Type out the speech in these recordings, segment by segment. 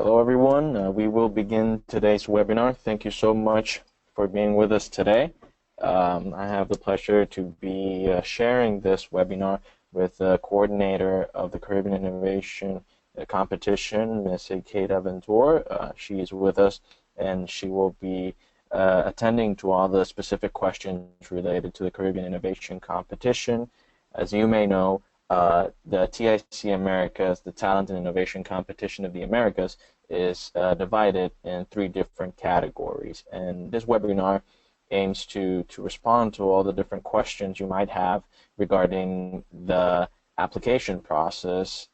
Hello, everyone. We will begin today's webinar. Thank you so much for being with us today. I have the pleasure to be sharing this webinar with the coordinator of the Caribbean Innovation Competition, Ms. Kate Aventura. She is with us, and she will be attending to all the specific questions related to the Caribbean Innovation Competition. As you may know, the TIC Americas, the Talent and Innovation Competition of the Americas, is divided in 3 different categories. And this webinar aims to respond to all the different questions you might have regarding the application process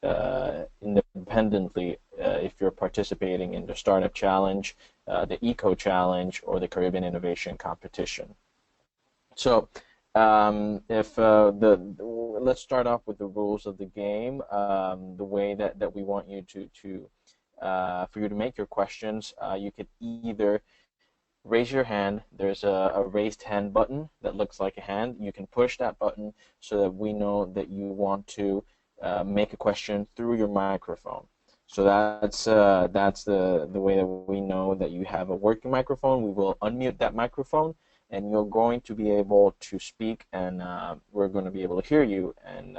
independently if you're participating in the Startup Challenge, the Eco Challenge, or the Caribbean Innovation Competition. So let's start off with the rules of the game. The way that we want you for you to make your questions, you could either raise your hand. There's a raised hand button that looks like a hand. You can push that button so that we know that you want to make a question through your microphone. So that's the way that we know that you have a working microphone. We will unmute that microphone, and you're going to be able to speak, and we're going to be able to hear you and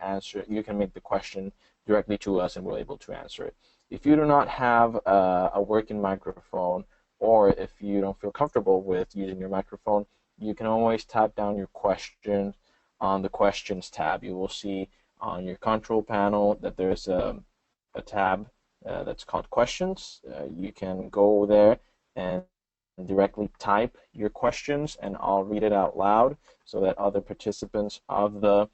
answer. You can make the question directly to us, and we're able to answer it. If you do not have a working microphone, or if you don't feel comfortable with using your microphone, you can always type down your question on the Questions tab. You will see on your control panel that there's a tab that's called Questions. You can go there and directly type your questions, and I'll read it out loud so that other participants of the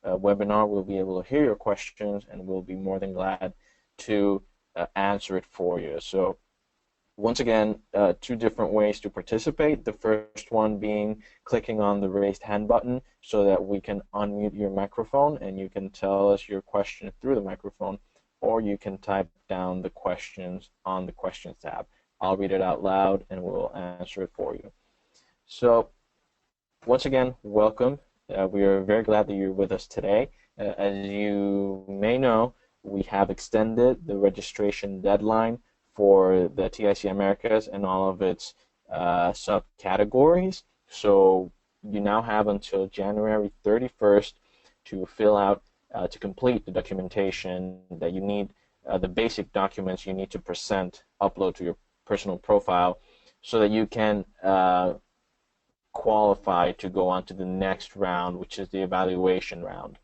webinar will be able to hear your questions, and we'll be more than glad to answer it for you. So once again, 2 different ways to participate. The first one being clicking on the raised hand button so that we can unmute your microphone and you can tell us your question through the microphone, or you can type down the questions on the Questions tab. I'll read it out loud and we'll answer it for you. So once again, welcome. We are very glad that you're with us today. As you may know, we have extended the registration deadline for the TIC Americas and all of its subcategories. So you now have until January 31st to fill out, to complete the documentation that you need, the basic documents you need to upload to your personal profile so that you can qualify to go on to the next round, which is the evaluation round.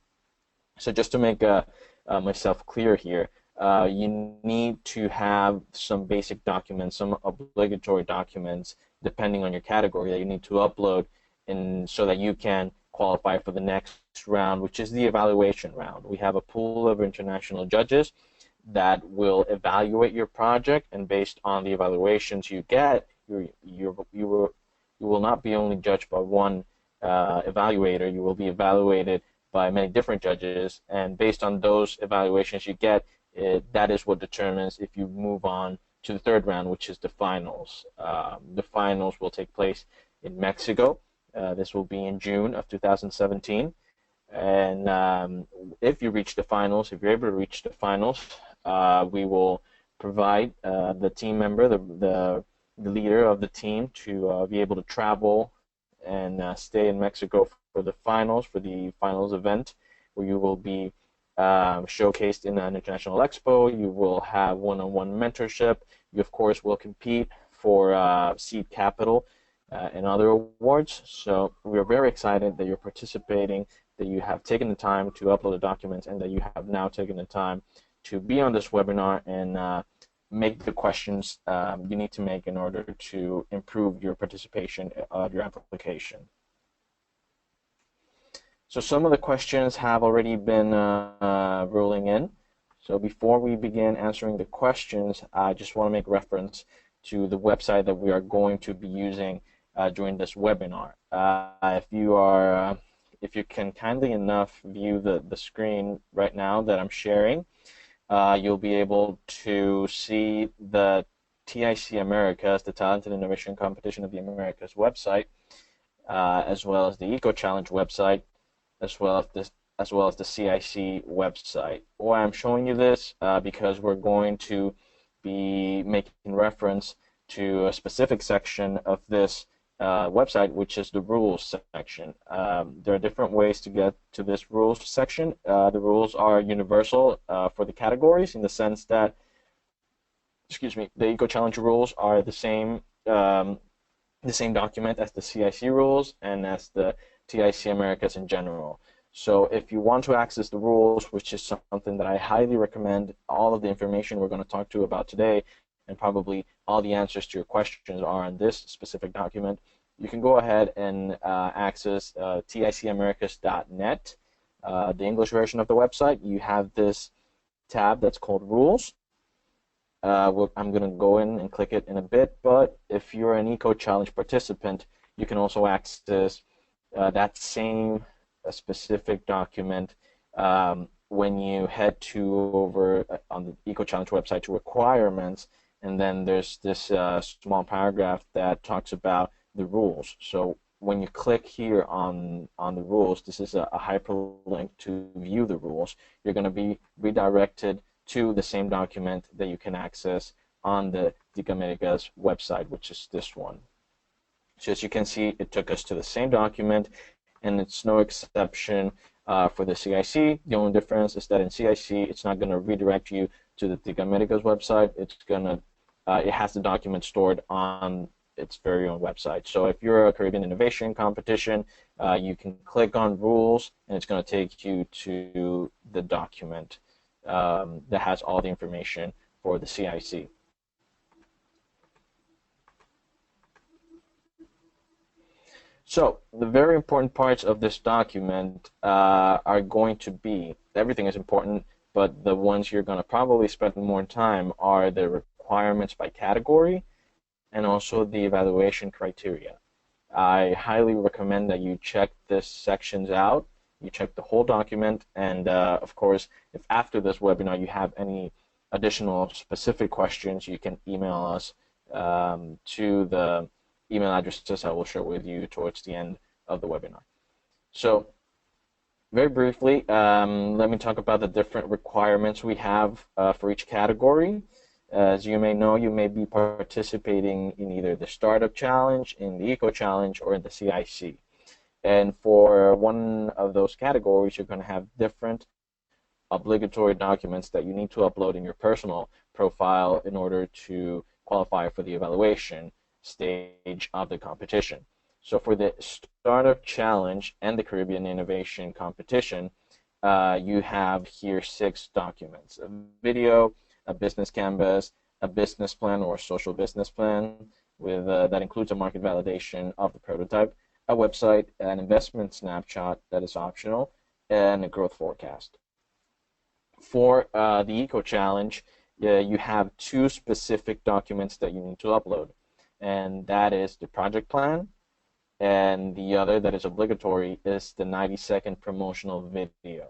So just to make myself clear here, you need to have some basic documents, some obligatory documents, depending on your category, that you need to upload so that you can qualify for the next round, which is the evaluation round. We have a pool of international judges that will evaluate your project, and based on the evaluations you get, you will not be only judged by one evaluator. You will be evaluated by many different judges, and based on those evaluations you get, that is what determines if you move on to the 3rd round, which is the finals. The finals will take place in Mexico. This will be in June of 2017. And if you reach the finals, if you're able to reach the finals, we will provide the team member, the leader of the team, to be able to travel and stay in Mexico for the finals event, where you will be showcased in an international expo. You will have one-on-one mentorship. You, of course, will compete for seed capital and other awards. So we are very excited that you're participating, that you have taken the time to upload the documents, and that you have now taken the time to be on this webinar and make the questions you need to make in order to improve your participation of your application. So some of the questions have already been rolling in. So before we begin answering the questions, I just want to make reference to the website that we are going to be using during this webinar. If you can kindly enough view the screen right now that I'm sharing, you'll be able to see the TIC Americas, the Talent and Innovation Competition of the Americas website, as well as the Eco Challenge website, as well as the CIC website. Why I'm showing you this, because we're going to be making reference to a specific section of this website, which is the rules section. There are different ways to get to this rules section. The rules are universal for the categories, in the sense that, excuse me, the Eco Challenge rules are the same document as the CIC rules and as the TIC Americas in general. So if you want to access the rules, which is something that I highly recommend, all of the information we're going to talk to about today, and probably all the answers to your questions are in this specific document, you can go ahead and access ticamerica's.net, the English version of the website. You have this tab that's called Rules. I'm going to go in and click it in a bit, but if you're an Eco Challenge participant, you can also access that same specific document when you head over on the Eco Challenge website to Requirements, and then there's this small paragraph that talks about the rules. So when you click here on the rules, this is a hyperlink to view the rules. You're going to be redirected to the same document that you can access on the TIC Americas website, which is this one. So as you can see, it took us to the same document, and it's no exception for the CIC. The only difference is that in CIC, it's not going to redirect you to the TIC Americas website. It's going to it has the document stored on its very own website. So if you're a Caribbean Innovation competition, you can click on Rules, and it's going to take you to the document that has all the information for the CIC. So the very important parts of this document are going to be, everything is important, but the ones you're going to probably spend more time are the requirements by category and also the evaluation criteria. I highly recommend that you check these sections out. You check the whole document, and of course, if after this webinar you have any additional specific questions, you can email us to the email addresses I will share with you towards the end of the webinar. So very briefly, let me talk about the different requirements we have for each category. As you may know, you may be participating in either the Startup Challenge, in the Eco Challenge, or in the CIC. And for one of those categories, you're going to have different obligatory documents that you need to upload in your personal profile in order to qualify for the evaluation stage of the competition. So for the Startup Challenge and the Caribbean Innovation Competition, you have here 6 documents: a video, a business canvas, a business plan or social business plan with that includes a market validation of the prototype, a website, an investment snapshot that is optional, and a growth forecast. For the Eco Challenge, you have 2 specific documents that you need to upload, and that is the project plan, and the other that is obligatory is the 90-second promotional video.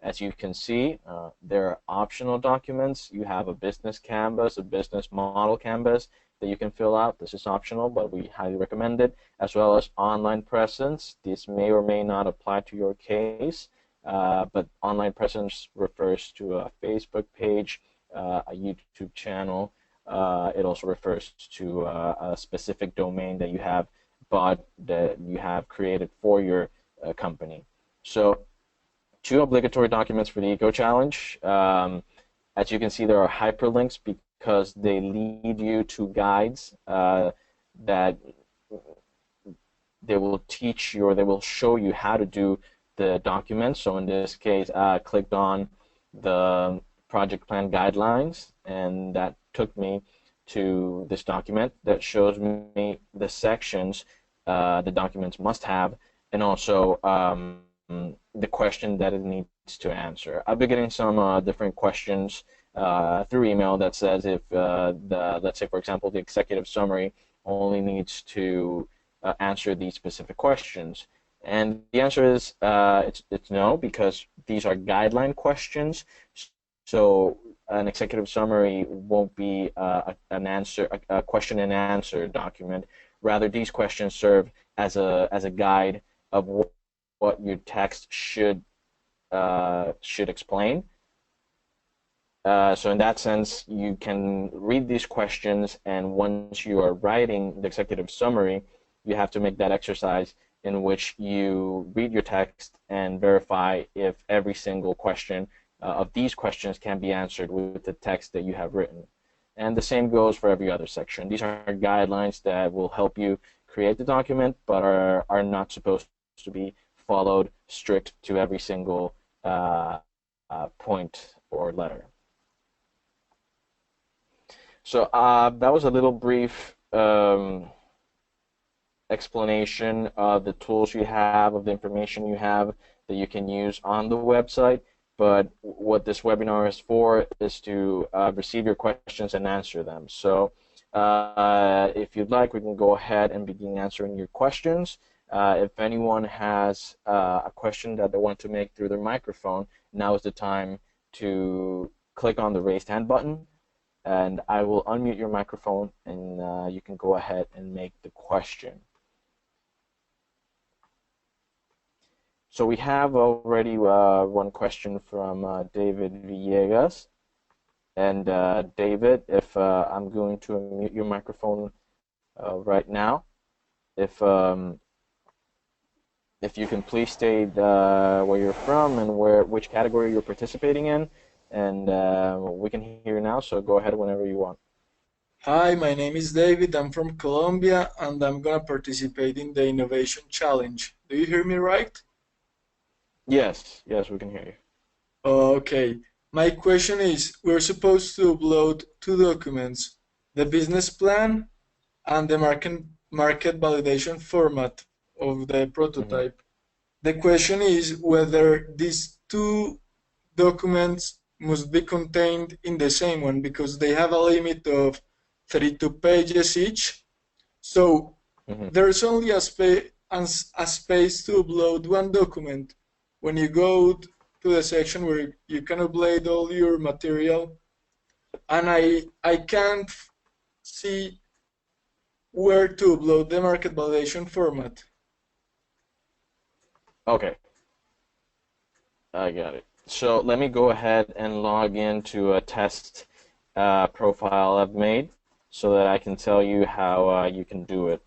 As you can see, there are optional documents. You have a business canvas, a business model canvas that you can fill out. This is optional, but we highly recommend it, as well as online presence. This may or may not apply to your case, but online presence refers to a Facebook page, a YouTube channel. It also refers to a specific domain that you have bought, that you have created for your company. So 2 obligatory documents for the Eco Challenge. As you can see, there are hyperlinks because they lead you to guides that they will teach you, or they will show you how to do the documents. So in this case, I clicked on the project plan guidelines, and that took me to this document that shows me the sections the documents must have, and also the question that it needs to answer. I'll be getting some different questions through email that says if let's say, for example, the executive summary only needs to answer these specific questions. And the answer is it's no, because these are guideline questions. So an executive summary won't be a question and answer document. Rather, these questions serve as a guide of what your text should explain. So in that sense, you can read these questions, and once you are writing the executive summary, you have to make that exercise in which you read your text and verify if every single question of these questions can be answered with the text that you have written. And the same goes for every other section. These are guidelines that will help you create the document, but are not supposed to be followed strict to every single point or letter. So that was a little brief explanation of the tools you have, of the information you have that you can use on the website. But what this webinar is for is to receive your questions and answer them. So if you'd like, we can go ahead and begin answering your questions. If anyone has a question that they want to make through their microphone, now is the time to click on the raised hand button, and I will unmute your microphone, and you can go ahead and make the question. So we have already one question from David Villegas. And David, if I'm going to unmute your microphone right now, if you can please state where you're from and which category you're participating in, and we can hear you now, so go ahead whenever you want. Hi, my name is David. I'm from Colombia, and I'm going to participate in the Innovation Challenge. Do you hear me right? Yes, we can hear you. Okay. My question is, we're supposed to upload two documents, the business plan and the market validation format of the prototype. The question is whether these two documents must be contained in the same one, because they have a limit of 32 pages each. So there's only a space to upload one document. When you go to the section where you can upload all your material, and I can't see where to upload the market validation format. Okay, I got it. So let me go ahead and log into a test profile I've made so that I can tell you how you can do it.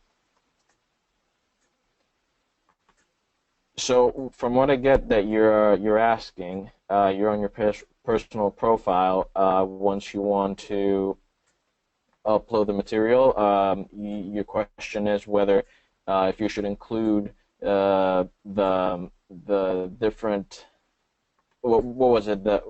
So from what I get that you're asking, you're on your personal profile. Once you want to upload the material, your question is whether if you should include the different, what was it, the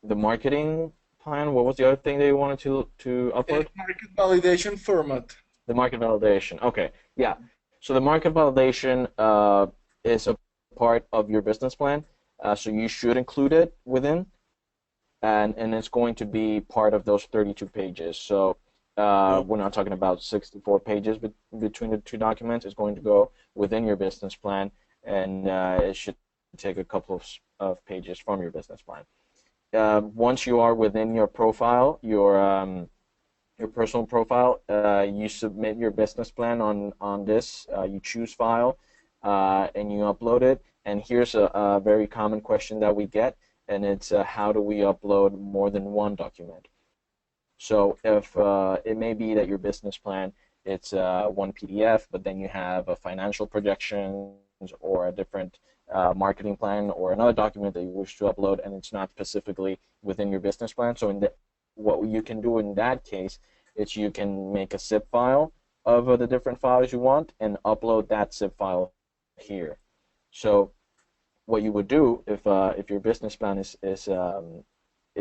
marketing plan? What was the other thing they wanted to upload? Market validation format. The market validation. Okay, yeah. So the market validation is a part of your business plan, so you should include it within, and it's going to be part of those 32 pages. So we're not talking about 64 pages between the two documents. It's going to go within your business plan, and it should take a couple of pages from your business plan. Once you are within your profile, your personal profile, you submit your business plan on this. You choose file, and you upload it. And here's a very common question that we get, and it's how do we upload more than one document? So if it may be that your business plan, it's one PDF, but then you have a financial projections or a different marketing plan or another document that you wish to upload, and it's not specifically within your business plan. So what you can do in that case is you can make a zip file of the different files you want and upload that zip file here. So what you would do if your business plan is if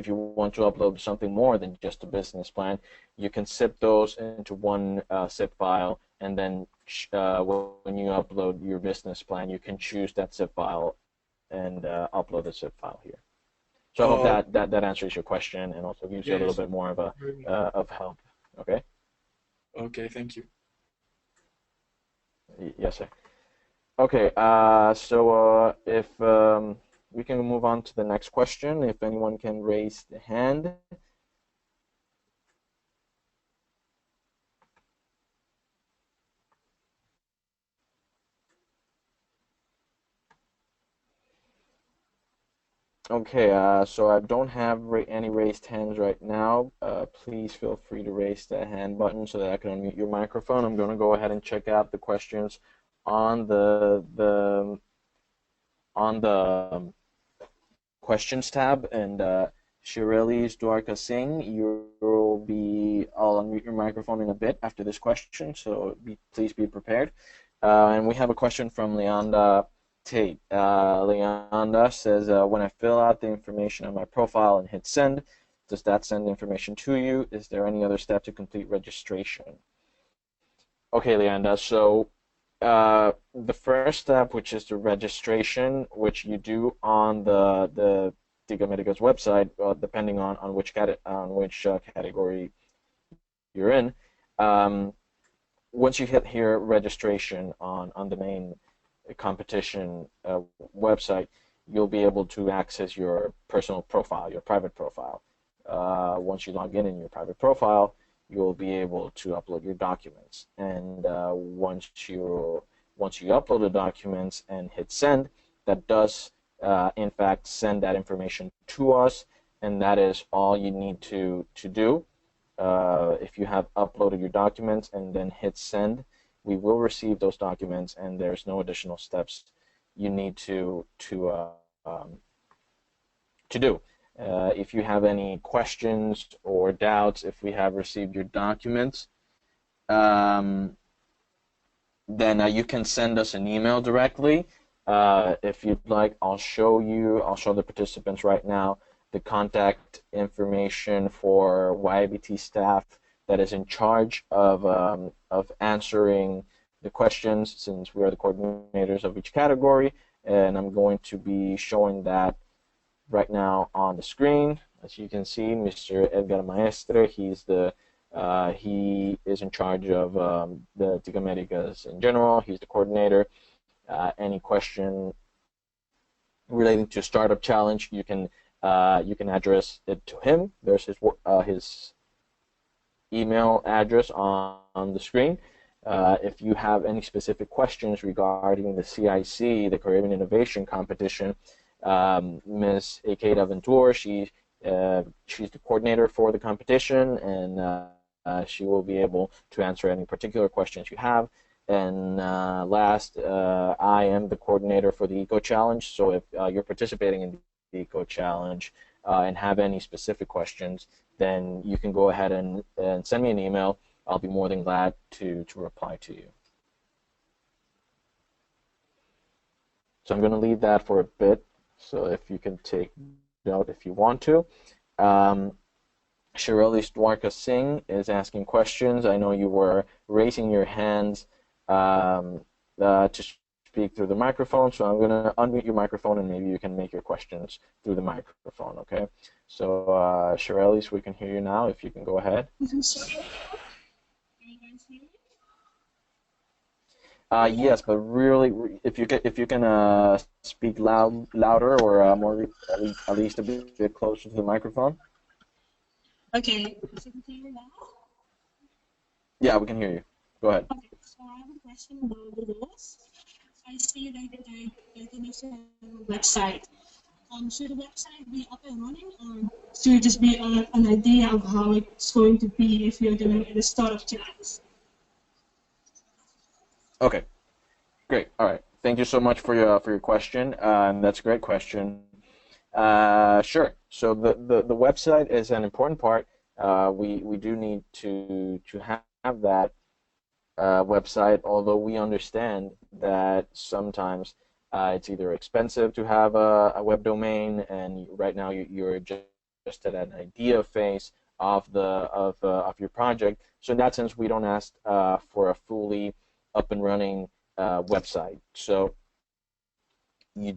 you want to upload something more than just a business plan, you can zip those into one zip file, and then when you upload your business plan, you can choose that zip file and upload the zip file here. So I hope that answers your question and also gives you a little bit more of help. Okay. Okay, thank you. Yes, sir. Okay, so if we can move on to the next question, if anyone can raise the hand. Okay, so I don't have any raised hands right now. Please feel free to raise the hand button so that I can unmute your microphone. I'm going to go ahead and check out the questions on the questions tab, and Shirley's Dwarka Singh, I'll unmute your microphone in a bit after this question, so please be prepared. And we have a question from Leonda Tate. Leonda says, when I fill out the information on my profile and hit send, does that send information to you? Is there any other step to complete registration? Okay, Leonda, so the first step, which is the registration, which you do on the TIC Americas website, depending on which category you're in. Once you hit here registration on the main competition website, you'll be able to access your personal profile, your private profile. Once you log in your private profile, you'll be able to upload your documents. And once you upload the documents and hit send, that does in fact send that information to us, and that is all you need to do. If you have uploaded your documents and then hit send, we will receive those documents, and there's no additional steps you need to do. If you have any questions or doubts, if we have received your documents, then you can send us an email directly. If you'd like, I'll show the participants right now the contact information for YIBT staff that is in charge of answering the questions, since we are the coordinators of each category, and I'm going to be showing that right now on the screen. As you can see, Mr. Edgar Maestre, he is in charge of the TIC Americas in general. He's the coordinator. Any question relating to Startup Challenge, you can address it to him. There's his email address on the screen. If you have any specific questions regarding the CIC, the Caribbean Innovation Competition, Ms. Akeda Ventura, she's the coordinator for the competition, and she will be able to answer any particular questions you have. And last, I am the coordinator for the Eco Challenge, so if you're participating in the Eco Challenge and have any specific questions, then you can go ahead and send me an email. I'll be more than glad to reply to you. So I'm going to leave that for a bit, so if you can take note if you want to. Shirley Dwarka Singh is asking questions. I know you were raising your hands to speak through the microphone, so I'm going to unmute your microphone, and maybe you can make your questions through the microphone, okay? So, Shirley, so we can hear you now, if you can go ahead. Yes, but really, if you can speak louder, or more, at least a bit closer to the microphone. Okay, so you can hear me now? Yeah, we can hear you. Go ahead. Okay, so I have a question about the rules. I see that there's a website. Should the website be up and running, or should it just be an idea of how it's going to be if you're doing the startup challenge? Okay, great. All right. Thank you so much for your question. And that's a great question. Sure. So the website is an important part. We do need to have that website, although we understand that sometimes it's either expensive to have a web domain, and right now you're just at an idea phase of your project. So in that sense, we don't ask for a fully up and running website. So you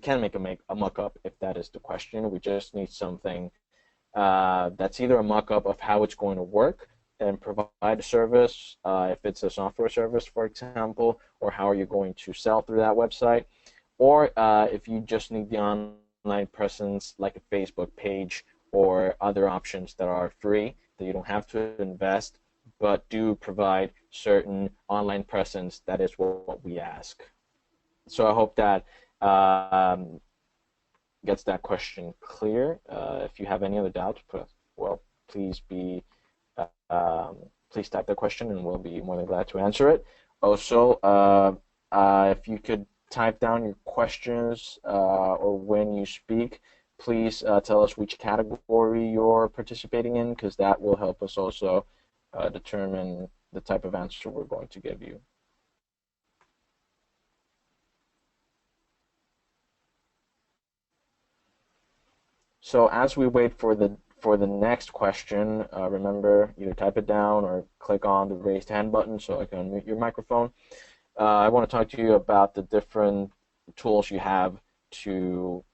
can make a mock-up if that is the question. We just need something that's either a mock-up of how it's going to work and provide a service, if it's a software service, for example, or how are you going to sell through that website, or if you just need the online presence like a Facebook page or other options that are free that you don't have to invest but do provide certain online presence. That is what we ask. So I hope that gets that question clear. If you have any other doubts, well, please please type the question, and we'll be more than glad to answer it. Also, if you could type down your questions or when you speak, please tell us which category you're participating in, because that will help us also determine the type of answer we're going to give you. So as we wait for the next question, remember, either type it down or click on the raised hand button so I can unmute your microphone. I want to talk to you about the different tools you have to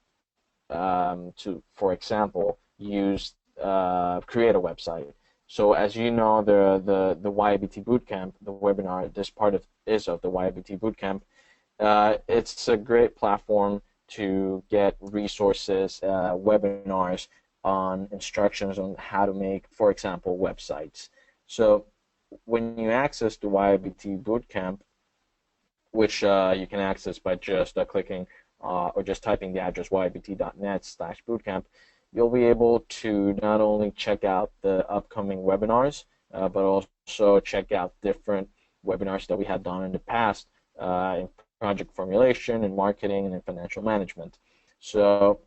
for example, create a website. So as you know, the YABT Bootcamp, the webinar, this part is of the YABT Bootcamp. It's a great platform to get resources, webinars on instructions on how to make, for example, websites. So when you access the YABT Bootcamp, which you can access by just clicking or just typing the address yabt.net/bootcamp, you'll be able to not only check out the upcoming webinars, but also check out different webinars that we have done in the past in project formulation, in marketing, and in financial management. So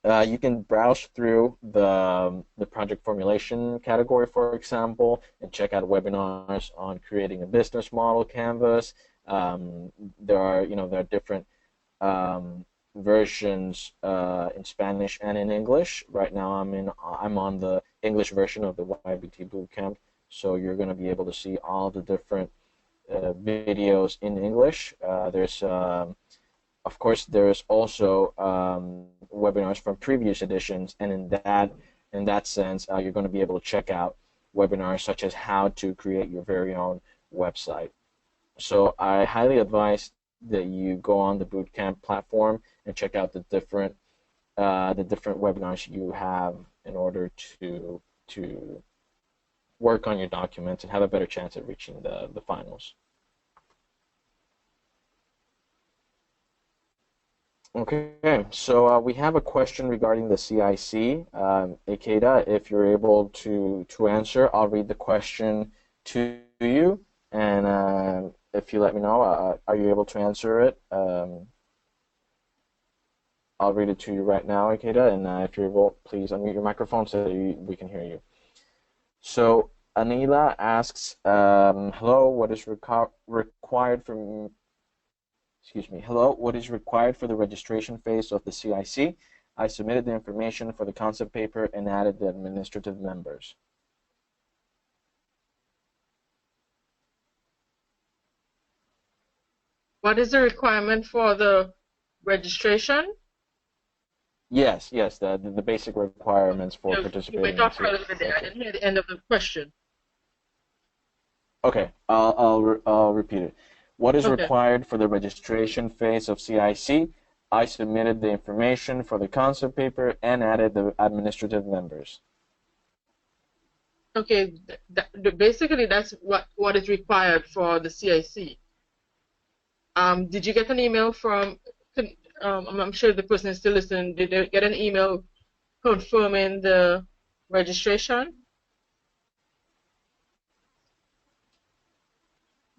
you can browse through the project formulation category, for example, and check out webinars on creating a business model canvas. There are different versions in Spanish and in English. Right now, I'm on the English version of the YABT Bootcamp, so you're going to be able to see all the different videos in English. Of course, there's also webinars from previous editions, and in that sense, you're going to be able to check out webinars such as how to create your very own website. So I highly advise that you go on the Bootcamp platform and check out the different webinars you have in order to work on your documents and have a better chance at reaching the finals. Okay, so we have a question regarding the CIC. Ikeda, if you're able to answer, I'll read the question to you, and if you let me know, are you able to answer it? I'll read it to you right now, Ikeda, and if you're able, please unmute your microphone so that we can hear you. So Anila asks, hello, what is required from Hello, what is required for the registration phase of the CIC? I submitted the information for the concept paper and added the administrative members. What is the requirement for the registration? Yes, the basic requirements for participating. You went off a little bit there. I didn't hear the end of the question. Okay, I'll repeat it. What is required for the registration phase of CIC? I submitted the information for the concept paper and added the administrative members. Okay, basically that's what is required for the CIC. Did you get an email from, I'm sure the person is still listening, did they get an email confirming the registration?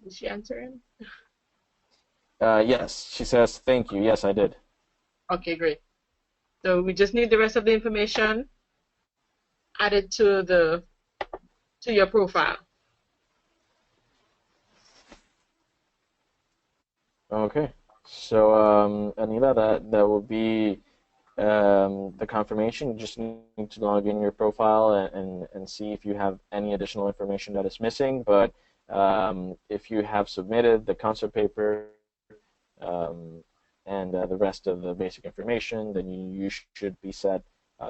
Did she answer him? Yes, she says, thank you. Yes, I did. Okay, great. So we just need the rest of the information added to your profile. Okay. So Anila, that will be the confirmation. You just need to log in your profile and see if you have any additional information that is missing. But if you have submitted the concept paper and the rest of the basic information, then you should be set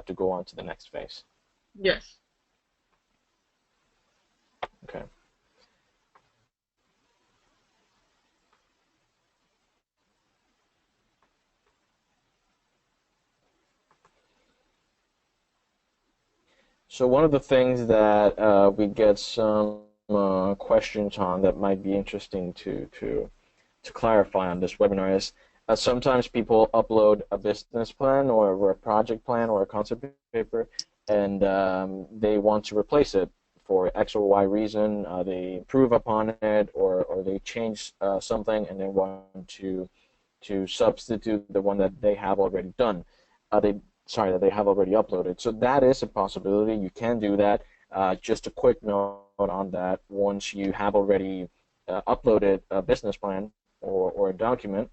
to go on to the next phase. Yes. Okay. So one of the things that we get some questions on that might be interesting to clarify on this webinar is sometimes people upload a business plan or a project plan or a concept paper, and they want to replace it for X or Y reason. They improve upon it, or they change something, and they want to substitute the one that they have already done. That they have already uploaded. So that is a possibility. You can do that. Just a quick note on that: once you have already uploaded a business plan or a document,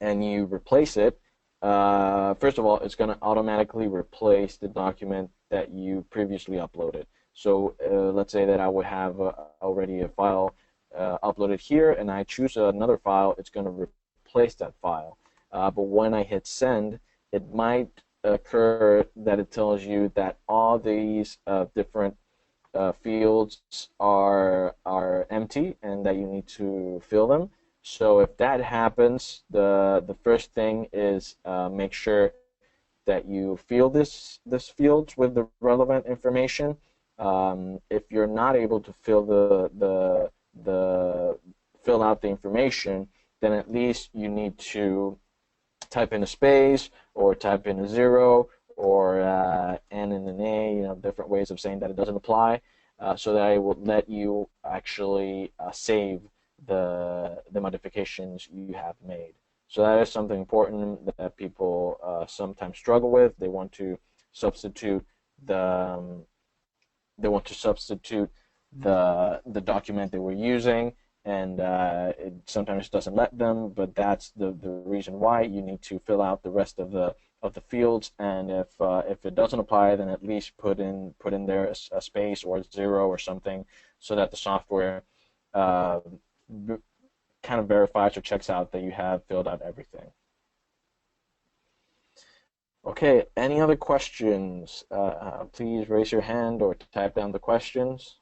and you replace it, first of all, it's going to automatically replace the document that you previously uploaded. So let's say that I would have already a file uploaded here, and I choose another file, it's going to replace that file. But when I hit send, it might occur that it tells you that all these different fields are empty and that you need to fill them. So if that happens, the first thing is make sure that you fill this field with the relevant information. If you're not able to fill fill out the information, then at least you need to type in a space or type in a 0 or N and an A, different ways of saying that it doesn't apply, so that it will let you actually save the modifications you have made. So that is something important that people sometimes struggle with. They want to substitute the document they were using, and it sometimes doesn't let them. But that's the reason why you need to fill out the rest of the fields. And if it doesn't apply, then at least put in there a space or a 0 or something, so that the software kind of verifies or checks out that you have filled out everything. Okay, any other questions? Please raise your hand or type down the questions.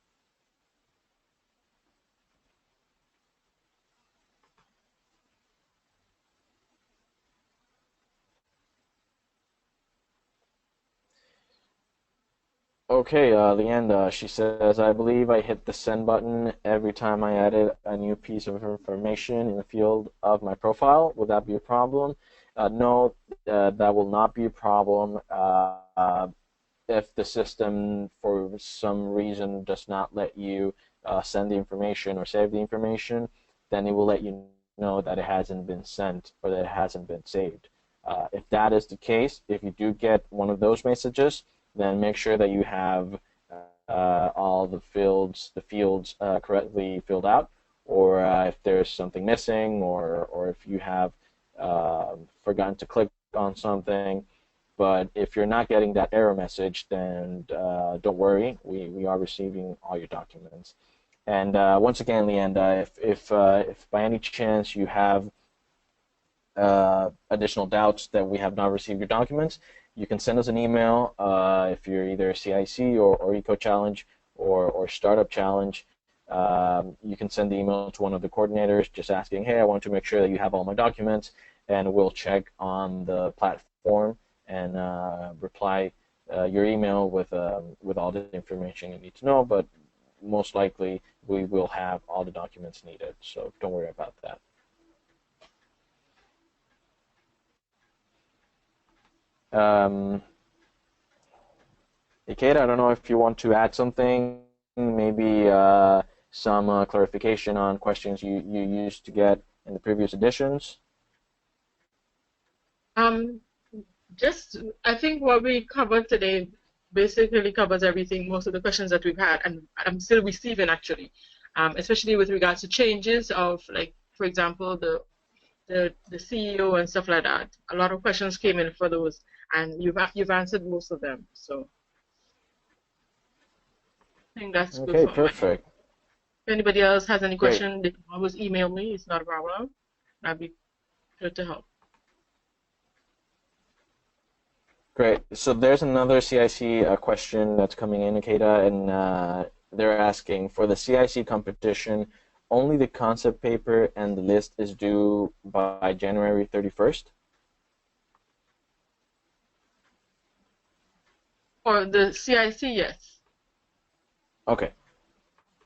Okay, Leanda, she says, I believe I hit the send button every time I added a new piece of information in the field of my profile. Would that be a problem? No, that will not be a problem. If the system, for some reason, does not let you send the information or save the information, then it will let you know that it hasn't been sent or that it hasn't been saved. If that is the case, if you do get one of those messages, then make sure that you have all the fields correctly filled out, or if there's something missing, or if you have forgotten to click on something. But if you're not getting that error message, then don't worry. We are receiving all your documents. And once again, Leanda, if by any chance you have additional doubts that we have not received your documents, you can send us an email if you're either CIC or Eco Challenge or Startup Challenge. You can send the email to one of the coordinators just asking, hey, I want to make sure that you have all my documents, and we'll check on the platform and reply your email with all the information you need to know. But most likely we will have all the documents needed, so don't worry about that. Ikeda, I don't know if you want to add something, maybe some clarification on questions you used to get in the previous editions. I think what we covered today basically covers everything, most of the questions that we've had, and I'm still receiving actually, especially with regards to changes of, like, for example, the CEO and stuff like that. A lot of questions came in for those, and you've answered most of them. So I think that's good. Okay, perfect. If anybody else has any question, they can always email me. It's not a problem. I'll be sure to help. Great. So there's another CIC question that's coming in, Ikeda, and they're asking, for the CIC competition, only the concept paper and the list is due by January 31st? For the CIC, yes. Okay.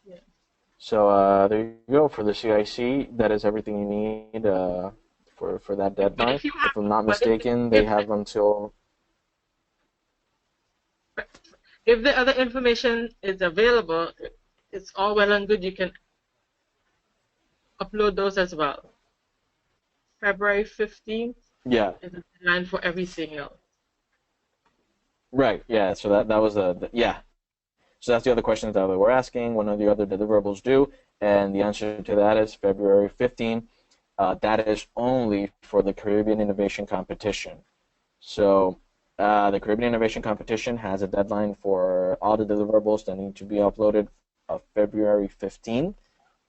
Yeah. So there you go. For the CIC, that is everything you need for that But deadline. if you have, If I'm not but mistaken, they have until. if the other information is available, it's all well and good. You can upload those as well. February 15th Yeah, is the deadline for everything else. right. Yeah, so that was yeah. So that's the other questions that we're asking. When are the other deliverables due? And the answer to that is February 15. That is only for the Caribbean Innovation Competition. So the Caribbean Innovation Competition has a deadline for all the deliverables that need to be uploaded of February 15.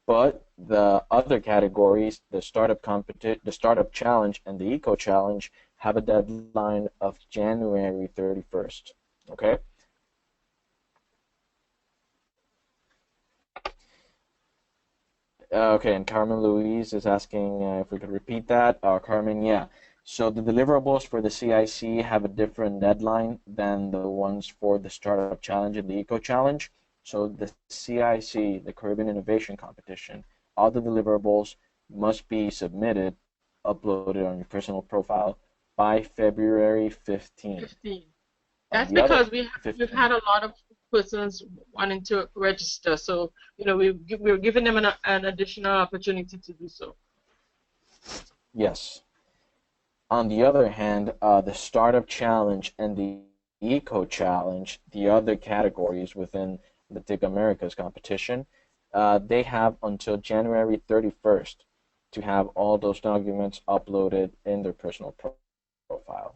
But the other categories, the startup challenge and the eco challenge, have a deadline of January 31st. Okay. Okay, and Carmen Louise is asking if we could repeat that. Carmen, yeah. So the deliverables for the CIC have a different deadline than the ones for the Startup Challenge and the Eco Challenge. So the CIC, the Caribbean Innovation Competition, all the deliverables must be submitted, uploaded on your personal profile by February 15. 15. On That's the other because we've 15, had a lot of persons wanting to register, so we're giving them an additional opportunity to do so. yes. On the other hand, the Startup Challenge and the Eco Challenge, the other categories within the TIC Americas competition, they have until January 31st to have all those documents uploaded in their personal profile.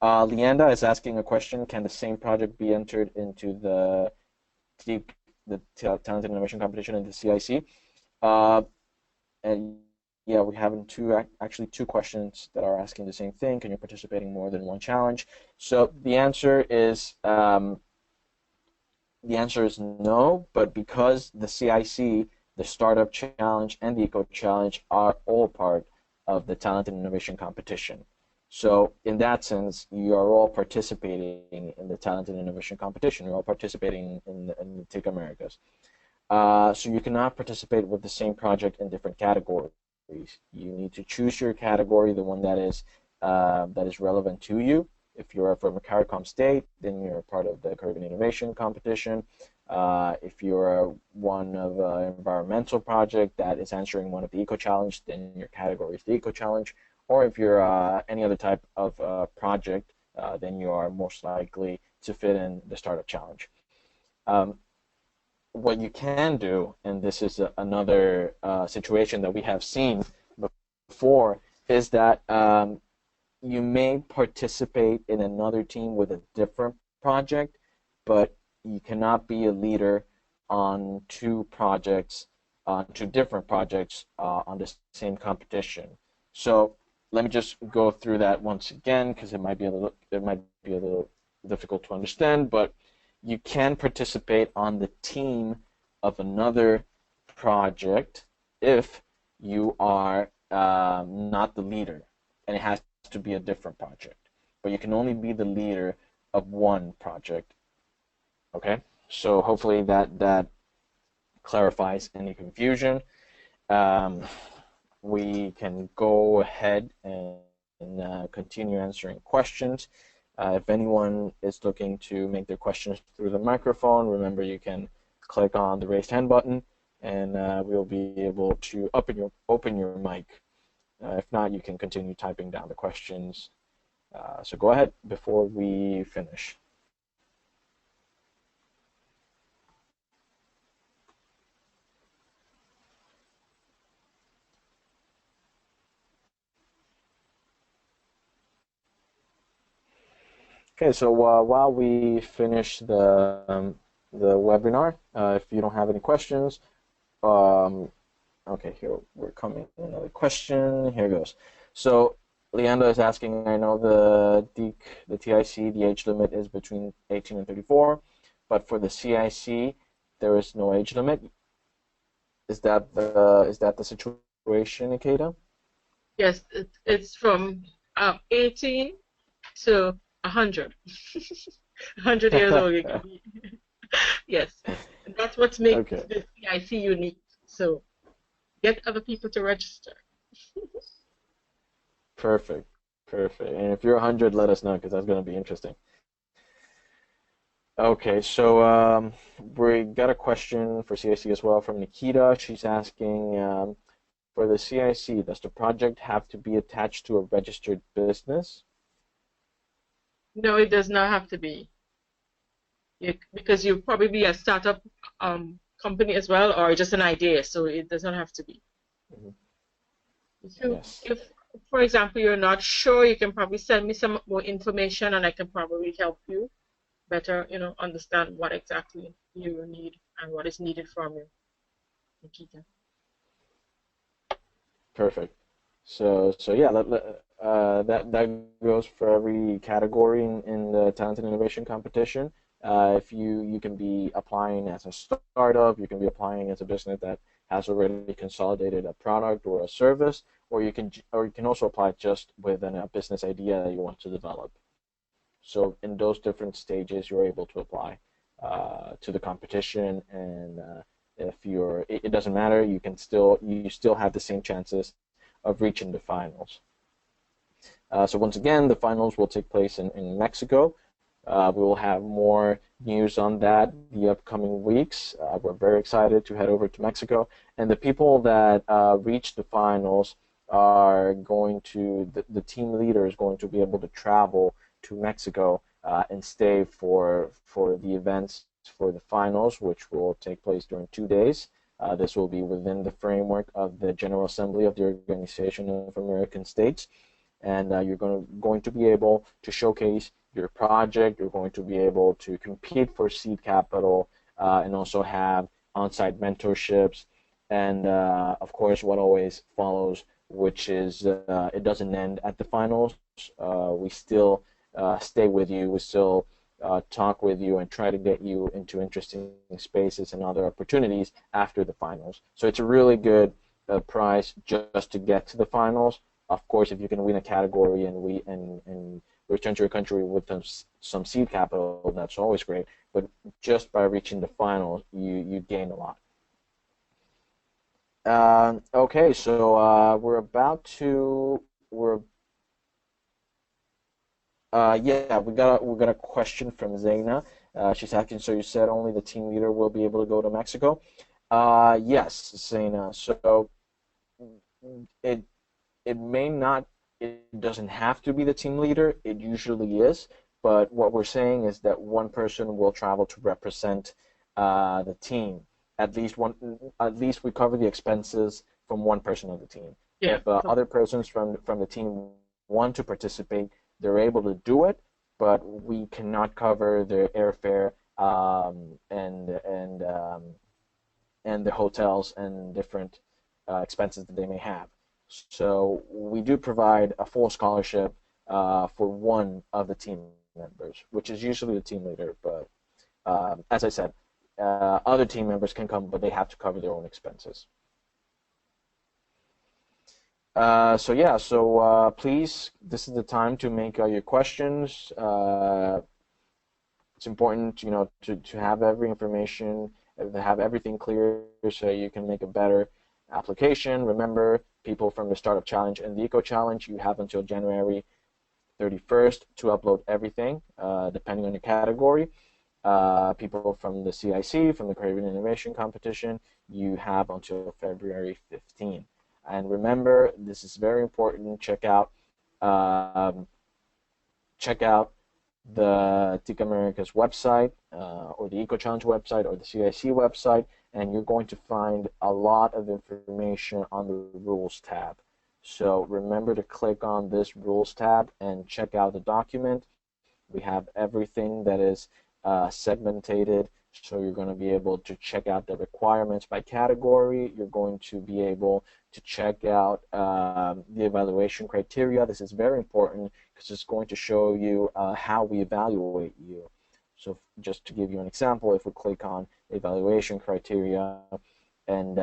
Leanda is asking a question: can the same project be entered into the TIC, the Talented Innovation Competition and the CIC? And yeah, we have actually two questions that are asking the same thing. Can you participate in more than one challenge? So the answer is no, but because the CIC, the Startup Challenge, and the Eco Challenge are all part of the Talented Innovation Competition. So in that sense, you are all participating in the Talented Innovation Competition. You're all participating in the TIC Americas. So you cannot participate with the same project in different categories. You need to choose your category, the one that is relevant to you. If you're from a CARICOM state, then you're part of the Caribbean Innovation Competition. If you're one of an environmental project that is answering one of the Eco Challenge, then your category is the Eco Challenge. Or if you're any other type of project, then you are most likely to fit in the Startup Challenge. What you can do, and this is another situation that we have seen before, is that you may participate in another team with a different project, but you cannot be a leader on two different projects on the same competition. So let me just go through that once again, because it might be a little difficult to understand, but you can participate on the team of another project if you are not the leader, and it has to be a different project. But you can only be the leader of one project. Okay, so hopefully that clarifies any confusion. We can go ahead and continue answering questions. If anyone is looking to make their questions through the microphone, remember you can click on the raised hand button, and we'll be able to open your mic. If not, you can continue typing down the questions. So go ahead before we finish. Okay, so while we finish the webinar, if you don't have any questions, okay, here we're coming to another question. Here goes. So Leanda is asking, I know the TIC, the age limit is between 18 and 34, but for the CIC, there is no age limit. Is that the situation, Ikeda? Yes, it's from 18 to 100. 100 years old you can be. Yes, and that's what makes Okay. the CIC unique. So get other people to register. Perfect. Perfect. And if you're 100, let us know because that's going to be interesting. Okay, so we got a question for CIC as well from Nikita. She's asking, for the CIC, does the project have to be attached to a registered business? No, it does not have to be. Because you probably be a startup company as well, or just an idea, so it does not have to be. Mhm. If, Yes. if, for example, you're not sure, you can probably send me some more information, and I can probably help you better, understand what exactly you need and what is needed from you, Nikita. Perfect. So yeah, that goes for every category in the talent and innovation competition. If you can be applying as a startup, you can be applying as a business that has already consolidated a product or a service, or you can also apply just with a business idea that you want to develop. So in those different stages, you're able to apply to the competition, and if it doesn't matter. You still have the same chances of reaching the finals. So once again, the finals will take place in Mexico. We will have more news on that the upcoming weeks. We're very excited to head over to Mexico, and the people that reach the finals are going to the team leader is going to be able to travel to Mexico and stay for the events for the finals, which will take place during 2 days. This will be within the framework of the General Assembly of the Organization of American States, and you're going to be able to showcase your project. You're going to be able to compete for seed capital and also have on-site mentorships, and of course, what always follows, which is it doesn't end at the finals. We still stay with you. We still talk with you and try to get you into interesting spaces and other opportunities after the finals. So it's a really good prize just to get to the finals. Of course, if you can win a category and return to your country with some seed capital, that's always great. But just by reaching the finals, you gain a lot. Okay, so we're yeah, we got a question from Zaina. She's asking, so you said only the team leader will be able to go to Mexico? Yes, Zaina. So it it may not, it doesn't have to be the team leader. It usually is, but what we're saying is that one person will travel to represent the team. At least we cover the expenses from one person of the team. Yeah. If other persons from the team want to participate, they're able to do it, but we cannot cover their airfare and the hotels and different expenses that they may have. So we do provide a full scholarship for one of the team members, which is usually the team leader. But as I said, other team members can come, but they have to cover their own expenses. So yeah, so please, this is the time to make your questions. It's important, to have every information, to have everything clear so you can make a better application. Remember, people from the Startup Challenge and the Eco Challenge, you have until January 31st to upload everything, depending on your category. People from the CIC, from the Caribbean Innovation Competition, you have until February 15th. And remember, this is very important. Check out the TIC Americas website, or the Eco Challenge website, or the CIC website, and you're going to find a lot of information on the Rules tab. So remember to click on this Rules tab and check out the document. We have everything that is segmented, so you're going to be able to check out the requirements by category. You're going to be able to check out the evaluation criteria. This is very important because it's going to show you how we evaluate you. So just to give you an example, if we click on evaluation criteria and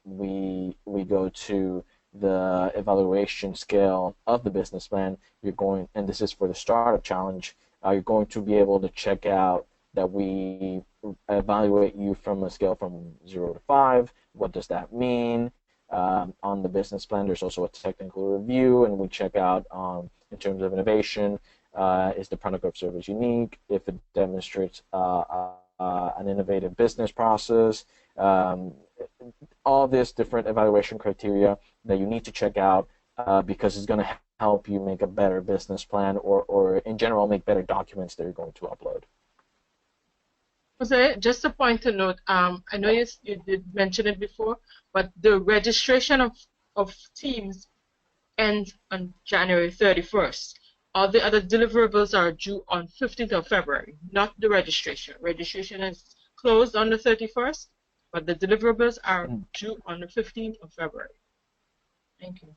we go to the evaluation scale of the business plan, and this is for the Startup Challenge, you're going to be able to check out that we evaluate you from a scale from 0 to 5. What does that mean? on the business plan. There's also a technical review, and we check out in terms of innovation, is the product or service unique? If it demonstrates an innovative business process, all this different evaluation criteria that you need to check out because it's going to help you make a better business plan, or in general make better documents that you're going to upload. Jose, just a point to note, I know you did mention it before, but the registration of teams ends on January 31st. All the other deliverables are due on 15th of February, not the registration. Registration is closed on the 31st, but the deliverables are due on the 15th of February. Thank you.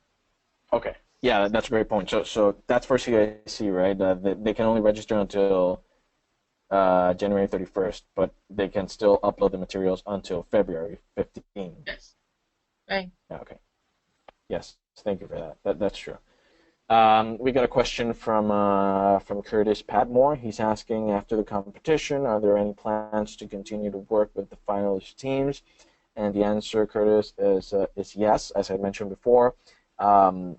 Okay. Yeah, that's a great point. So that's for CIC, right? They can only register until January 31st, but they can still upload the materials until February 15th. Yes. Thank you. Okay. Yes, thank you for that. That's true. We got a question from Curtis Patmore. He's asking, after the competition, are there any plans to continue to work with the finalist teams? And the answer, Curtis, is yes. As I mentioned before,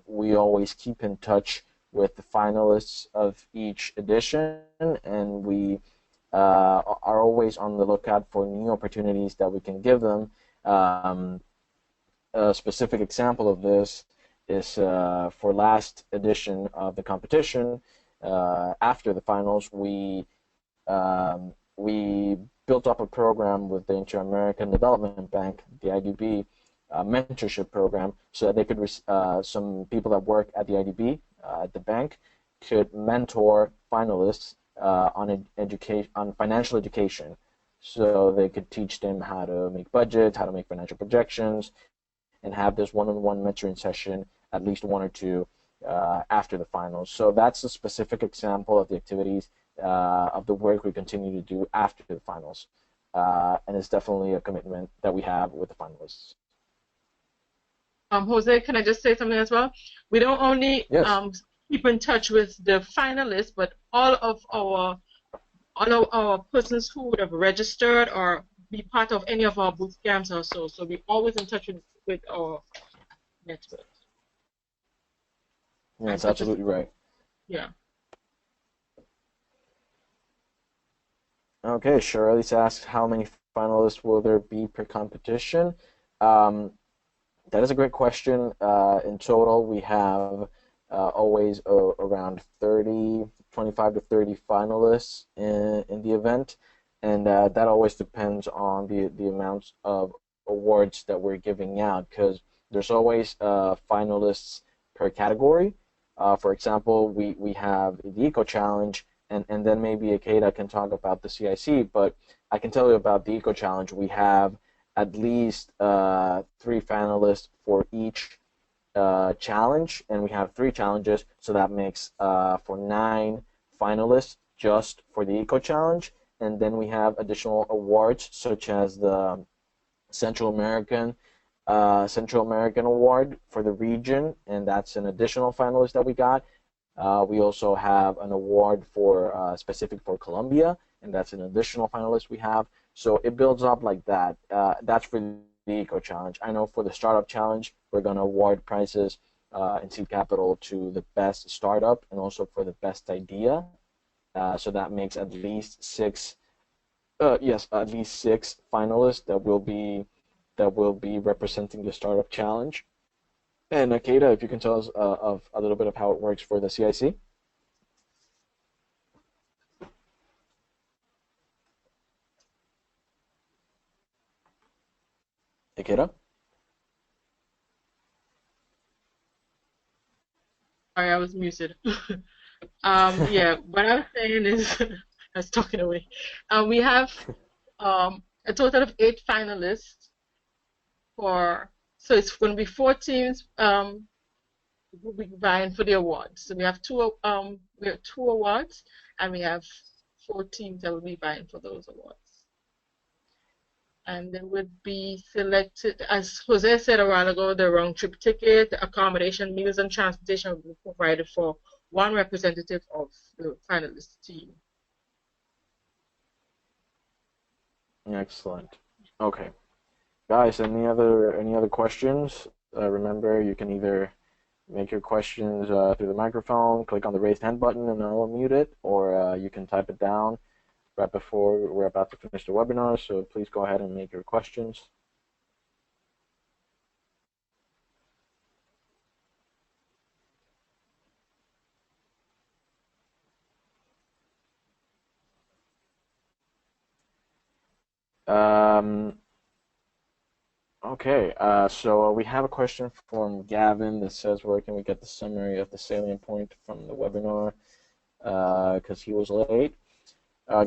we always keep in touch with the finalists of each edition, and we are always on the lookout for new opportunities that we can give them. A specific example of this is for last edition of the competition. After the finals, we built up a program with the Inter-American Development Bank, the IDB, mentorship program, so that they could some people that work at the IDB at the bank could mentor finalists on financial education, so they could teach them how to make budgets, how to make financial projections, and have this one-on-one mentoring session, at least one or two, after the finals. So that's a specific example of the activities of the work we continue to do after the finals, and it's definitely a commitment that we have with the finalists. Jose, can I just say something as well? We don't only keep in touch with the finalists, but all of our persons who would have registered or be part of any of our boot camps or so. So we're always in touch with our network. Yeah, that's absolutely right. Yeah. Okay, Shirley asks, how many finalists will there be per competition? That is a great question. In total, we have always around 25 to 30 finalists in the event, and that always depends on the amounts of awards that we're giving out, because there's always finalists per category. For example, we have the Eco Challenge, and then maybe Akeda can talk about the CIC, but I can tell you about the Eco Challenge. We have at least 3 finalists for each challenge, and we have 3 challenges, so that makes for 9 finalists just for the Eco Challenge, and then we have additional awards such as the Central American Award for the region, and that's an additional finalist that we got. We also have an award for specific for Colombia, and that's an additional finalist we have. So it builds up like that. That's for the Eco Challenge. I know for the Startup Challenge, we're going to award prizes and seed capital to the best startup and also for the best idea. So that makes at least 6. At least 6 finalists that will be representing the Startup Challenge. And Akeda, if you can tell us of a little bit of how it works for the CIC. Akeda? Sorry, I was muted. Yeah, what I was saying is, I was talking away. We have a total of 8 finalists so it's going to be 4 teams will be vying for the awards. So we have 2 awards, and we have 4 teams that will be vying for those awards. And they would be selected, as Jose said a while ago, the round trip ticket, the accommodation, meals, and transportation will be provided for 1 representative of the finalist team. Excellent. Okay, guys, any other questions remember, you can either make your questions through the microphone, click on the raised hand button and I'll unmute it, or you can type it down right before we're about to finish the webinar, so please go ahead and make your questions. Okay, so we have a question from Gavin that says, where can we get the summary of the salient point from the webinar? Because he was late.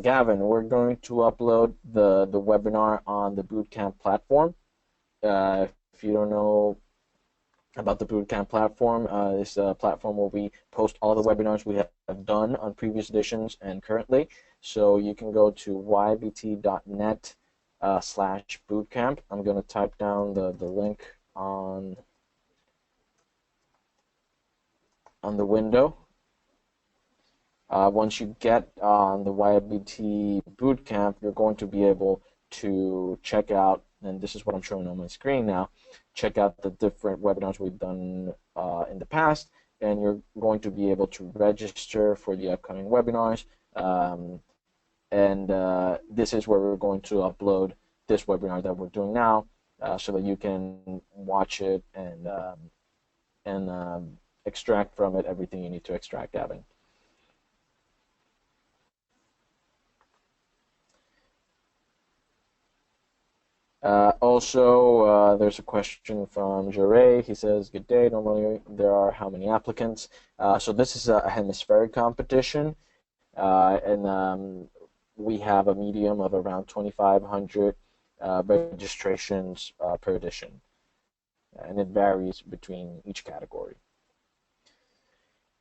Gavin, we're going to upload the webinar on the Bootcamp platform. If you don't know about the Bootcamp platform, this platform where we post all the webinars we have done on previous editions and currently. So you can go to ybt.net /bootcamp. I'm going to type down the link on the window. Once you get on the YBT Bootcamp, you're going to be able to check out, and this is what I'm showing on my screen now, check out the different webinars we've done in the past, and you're going to be able to register for the upcoming webinars. This is where we're going to upload this webinar that we're doing now, so that you can watch it and extract from it everything you need to extract, Gavin. Also, there's a question from Jure. He says, good day. Normally there are how many applicants? So this is a hemispheric competition, and we have a medium of around 2,500 registrations per edition, and it varies between each category.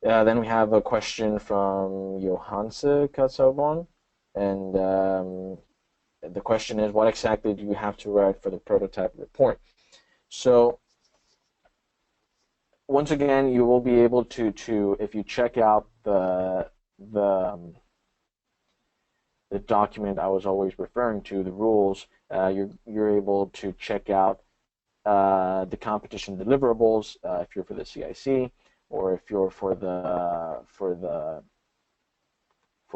Then we have a question from Johanse Katsobon, and the question is, what exactly do you have to write for the prototype report? So once again, you will be able to if you check out the document I was always referring to, the rules, you're able to check out the competition deliverables if you're for the CIC, or if you're for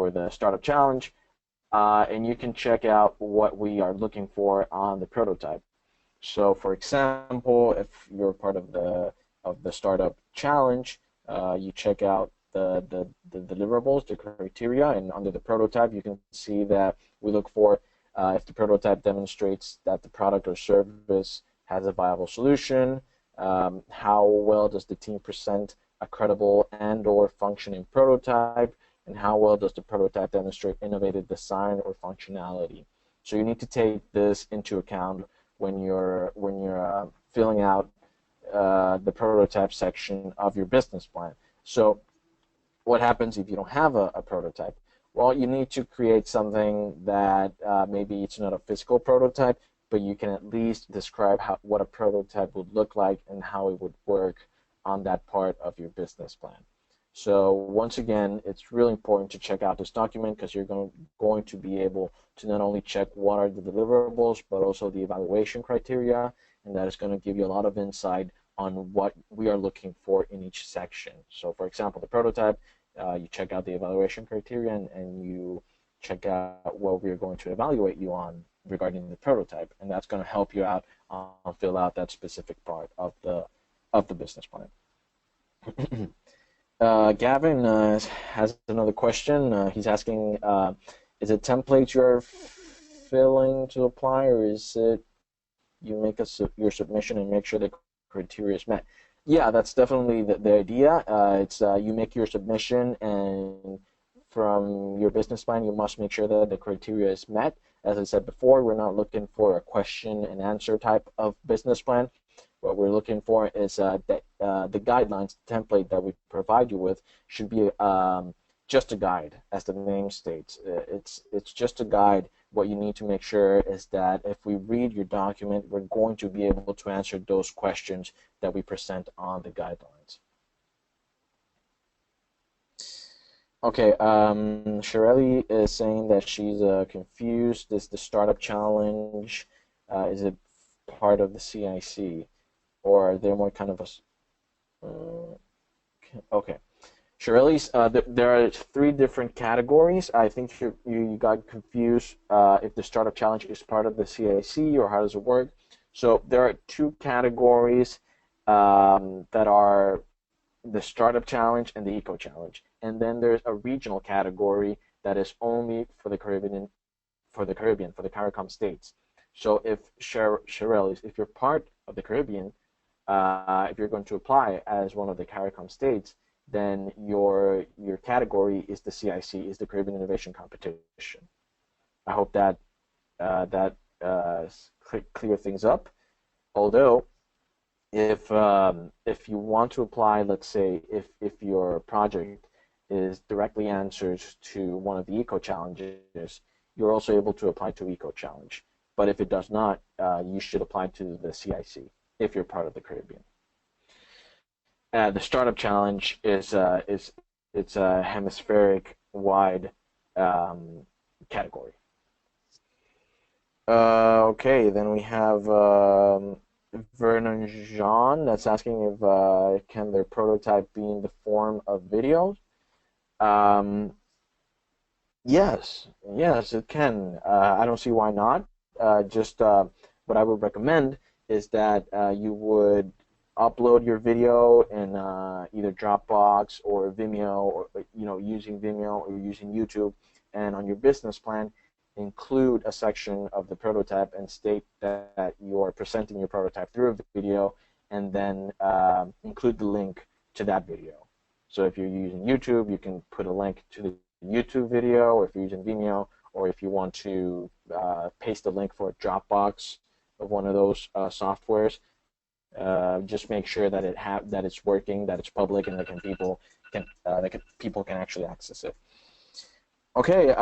the startup challenge. And you can check out what we are looking for on the prototype. So, for example, if you're part of the startup challenge, you check out the deliverables, the criteria, and under the prototype, you can see that we look for if the prototype demonstrates that the product or service has a viable solution, how well does the team present a credible and/or functioning prototype, and how well does the prototype demonstrate innovative design or functionality. So you need to take this into account when you're filling out the prototype section of your business plan. So what happens if you don't have a prototype? Well, you need to create something that maybe it's not a physical prototype, but you can at least describe what a prototype would look like and how it would work on that part of your business plan. So once again, it's really important to check out this document, because you're going to be able to not only check what are the deliverables, but also the evaluation criteria, and that is going to give you a lot of insight on what we are looking for in each section. So for example, the prototype, you check out the evaluation criteria, and you check out what we're going to evaluate you on regarding the prototype, and that's going to help you out fill out that specific part of the business plan. Gavin has another question. He's asking, is it templates you're filling to apply, or is it you make your submission and make sure the criteria is met? Yeah, that's definitely the idea. It's you make your submission, and from your business plan, you must make sure that the criteria is met. As I said before, we're not looking for a question and answer type of business plan. What we're looking for is that the guidelines, the template that we provide you with, should be just a guide, as the name states. It's just a guide. What you need to make sure is that if we read your document, we're going to be able to answer those questions that we present on the guidelines. Okay, Shirley is saying that she's confused. Is the startup challenge, is it part of the CIC? or they're more kind of okay. Shirley's, there are three different categories. I think you got confused if the startup challenge is part of the CIC or how does it work. So there are two categories that are the startup challenge and the eco challenge, and then there's a regional category that is only for the Caribbean, for the CARICOM states. So if Shirley's, if you're part of the Caribbean, if you're going to apply as one of the CARICOM states, then your category is the CIC, is the Caribbean Innovation Competition. I hope that clear things up. Although, if you want to apply, let's say if your project is directly answers to one of the eco challenges, you're also able to apply to eco challenge. But if it does not, you should apply to the CIC if you're part of the Caribbean. The startup challenge is it's a hemispheric wide category. Okay, then we have Vernon Jean that's asking if can their prototype be in the form of videos. Yes, it can. I don't see why not. Just what I would recommend is that you would upload your video in either Dropbox or Vimeo, or using Vimeo or using YouTube, and on your business plan include a section of the prototype and state that you are presenting your prototype through a video, and then include the link to that video. So if you're using YouTube, you can put a link to the YouTube video, or if you're using Vimeo, or if you want to paste a link for a Dropbox of one of those softwares, just make sure that it's working, that it's public, and that people can actually access it. Okay.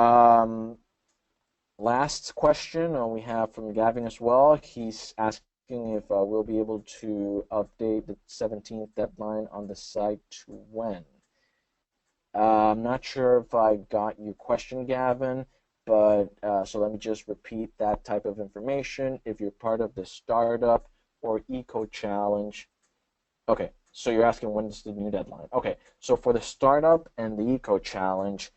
Last question we have from Gavin as well. He's asking if we'll be able to update the 17th deadline on the site to when. I'm not sure if I got your question, Gavin, but so let me just repeat that type of information. If you're part of the startup or eco challenge, okay, so you're asking when is the new deadline. Okay, so for the startup and the eco challenge,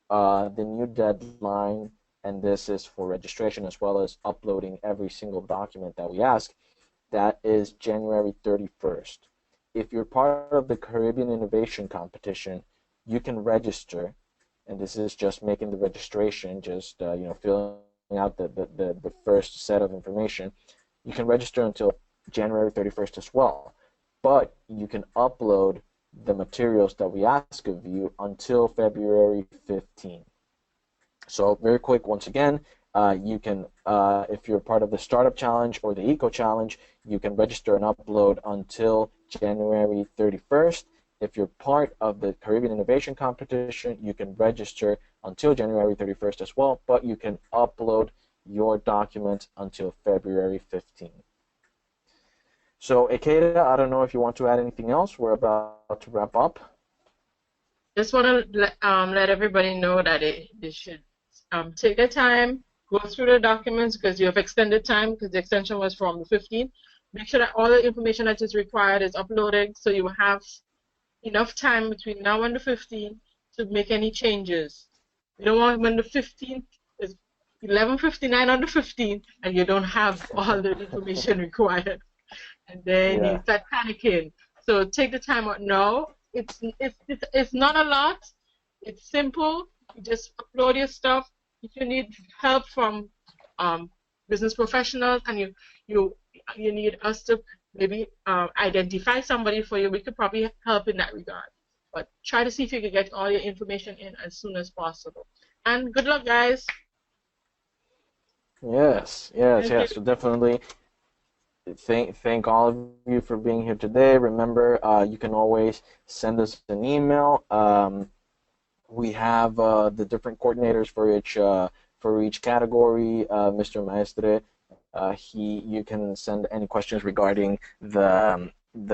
the new deadline, and this is for registration as well as uploading every single document that we ask, that is January 31st. If you're part of the Caribbean Innovation Competition, you can register, and this is just making the registration, just filling out the first set of information. You can register until January 31st as well, but you can upload the materials that we ask of you until February 15th. So very quick, once again, you can, if you're part of the Startup Challenge or the Eco Challenge, you can register and upload until January 31st. If you're part of the Caribbean Innovation Competition, you can register until January 31st as well, but you can upload your documents until February 15th. So, Ekeda, I don't know if you want to add anything else. We're about to wrap up. Just want to let everybody know that they should take their time, go through the documents, because you have extended time, because the extension was from the 15th. Make sure that all the information that is required is uploaded, so you have enough time between now and the 15th to make any changes. You don't want when the 15th is 11:59 on the 15th and you don't have all the information required, and then you start panicking. So take the time out now. It's not a lot. It's simple. You just upload your stuff. If you need help from business professionals and you need us to maybe identify somebody for you, we could probably help in that regard. But try to see if you can get all your information in as soon as possible. And good luck, guys. Yes. So definitely thank all of you for being here today. Remember, you can always send us an email. We have the different coordinators for each category. Mr. Maestre, you can send any questions regarding the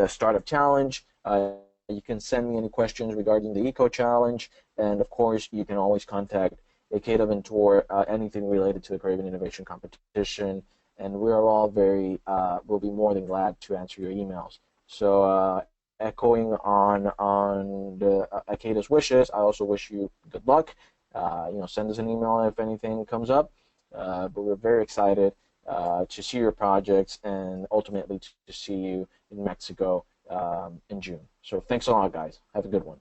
startup challenge. You can send me any questions regarding the eco challenge, and of course, you can always contact Ekeda Ventura, anything related to the Caribbean Innovation Competition. and we're all we'll be more than glad to answer your emails. So echoing on the Akeda's wishes, I also wish you good luck. Send us an email if anything comes up. But we're very excited to see your projects and ultimately to see you in Mexico in June. So thanks a lot, guys. Have a good one.